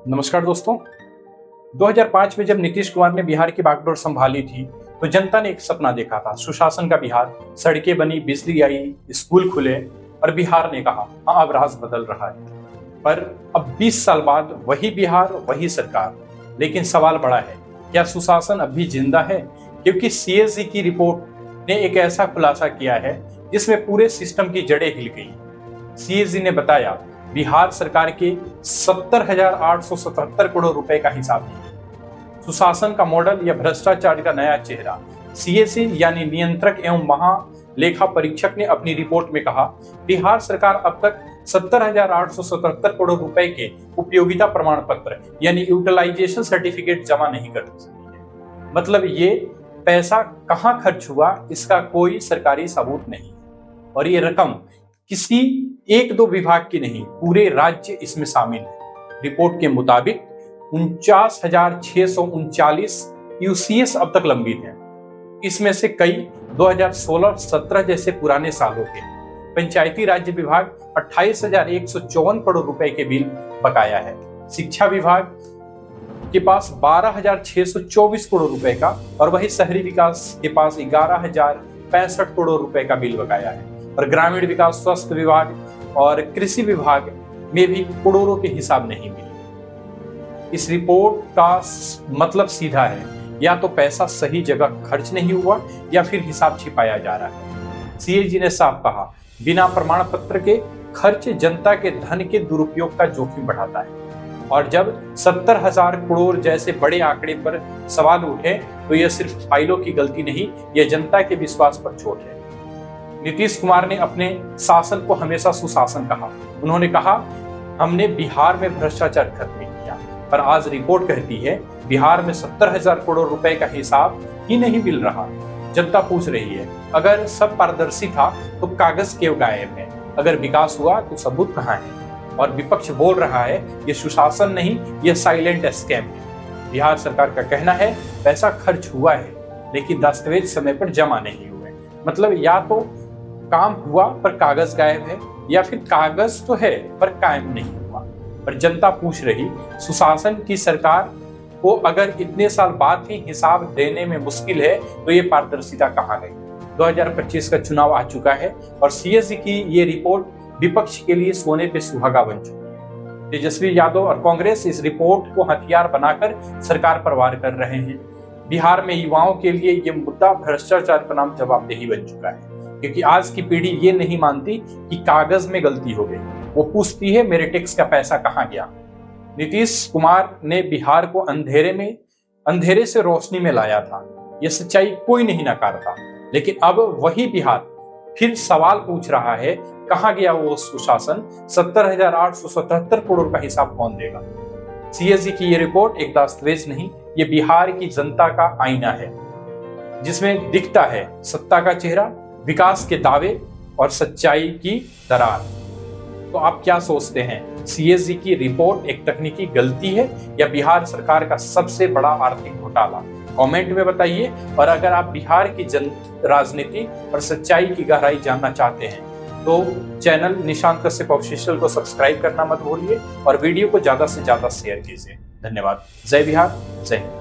नमस्कार दोस्तों। 2005 में जब नीतीश कुमार ने बिहार की बागडोर संभाली थी तो जनता ने एक सपना देखा था, सुशासन का बिहार। सड़कें बनी, बिजली आई, स्कूल खुले और बिहार ने कहा हाँ अब राज बदल रहा है। पर अब 20 साल बाद वही बिहार, वही सरकार। लेकिन सवाल बड़ा है, क्या सुशासन अब भी जिंदा है? क्योंकि सीएजी की रिपोर्ट ने एक ऐसा खुलासा किया है जिसमें पूरे सिस्टम की जड़ें हिल गई। सीएजी ने बताया बिहार सरकार के 70,877 करोड़ रुपए का हिसाब नहीं। सुशासन का मॉडल या भ्रष्टाचार का नया चेहरा। सीएसी यानी नियंत्रक एवं महालेखा परीक्षक ने अपनी रिपोर्ट में कहा बिहार सरकार अब तक 70,877 करोड़ रुपए के उपयोगिता प्रमाण पत्र यानी यूटिलाइजेशन सर्टिफिकेट जमा नहीं कर सकी है। मतलब ये पैसा कहां खर्च हुआ इसका कोई सरकारी सबूत नहीं। और ये रकम किसी एक दो विभाग की नहीं, पूरे राज्य इसमें शामिल है। रिपोर्ट के मुताबिक 49,639 यूसीएस अब तक लंबित हैं। इसमें से कई 2016-17 जैसे पुराने सालों के। पंचायती राज्य विभाग 28,154 करोड़ रुपए के बिल बकाया है। शिक्षा विभाग के पास 12,624 करोड़ रुपए का और वही शहरी विकास के पास 11,065 करोड़ रुपए का बिल बकाया है। और ग्रामीण विकास, स्वास्थ्य विभाग और कृषि विभाग में भी करोड़ों के हिसाब नहीं मिले। इस रिपोर्ट का मतलब सीधा है, या तो पैसा सही जगह खर्च नहीं हुआ या फिर हिसाब छिपाया जा रहा है। सीएजी ने साफ कहा बिना प्रमाण पत्र के खर्च जनता के धन के दुरुपयोग का जोखिम बढ़ाता है। और जब 70,000 करोड़ जैसे बड़े आंकड़े पर सवाल उठे तो यह सिर्फ फाइलों की गलती नहीं, यह जनता के विश्वास पर चोट है। नीतीश कुमार ने अपने शासन को हमेशा सुशासन कहा। उन्होंने कहा हमने बिहार में भ्रष्टाचार खत्म किया, पर आज रिपोर्ट कहती है बिहार में 70,000 करोड़ रुपए का हिसाब ही नहीं मिल रहा। जनता पूछ रही है अगर सब पारदर्शी था तो कागज क्यों गायब है? अगर विकास हुआ तो सबूत कहाँ है? और विपक्ष बोल रहा है ये सुशासन नहीं, ये साइलेंट स्कैम है। बिहार सरकार का कहना है पैसा खर्च हुआ है लेकिन दस्तावेज समय पर जमा नहीं हुए। मतलब या तो काम हुआ पर कागज गायब है, या फिर कागज तो है पर कायम नहीं हुआ। पर जनता पूछ रही सुशासन की सरकार को अगर इतने साल बाद भी हिसाब देने में मुश्किल है तो ये पारदर्शिता कहाँ गई? 2025 का चुनाव आ चुका है और सीएजी की ये रिपोर्ट विपक्ष के लिए सोने पे सुहागा बन चुकी है। तेजस्वी यादव और कांग्रेस इस रिपोर्ट को हथियार बनाकर सरकार पर वार कर रहे हैं। बिहार में युवाओं के लिए ये मुद्दा भ्रष्टाचार बनाम जवाबदेही बन चुका है, क्योंकि आज की पीढ़ी ये नहीं मानती कि कागज में गलती हो गई, वो पूछती है मेरे टैक्स का पैसा कहाँ गया। नीतीश कुमार ने बिहार को अंधेरे से रोशनी में लाया था, यह सच्चाई कोई नहीं नकारता। लेकिन अब वही बिहार फिर सवाल पूछ रहा है कहाँ गया वो सुशासन? 70,877 करोड़ का हिसाब कौन देगा? सीएजी की ये रिपोर्ट एक दस्तावेज नहीं, ये बिहार की जनता का आईना है, जिसमें दिखता है सत्ता का चेहरा, विकास के दावे और सच्चाई की दरार। तो आप क्या सोचते हैं, सीएजी की रिपोर्ट एक तकनीकी गलती है या बिहार सरकार का सबसे बड़ा आर्थिक घोटाला? कमेंट में बताइए। और अगर आप बिहार की राजनीति और सच्चाई की गहराई जानना चाहते हैं तो चैनल निशांत कश्यप ऑफिशियल को सब्सक्राइब करना मत भूलिए और वीडियो को ज्यादा से ज्यादा शेयर कीजिए। धन्यवाद। जय बिहार, जय हिंद।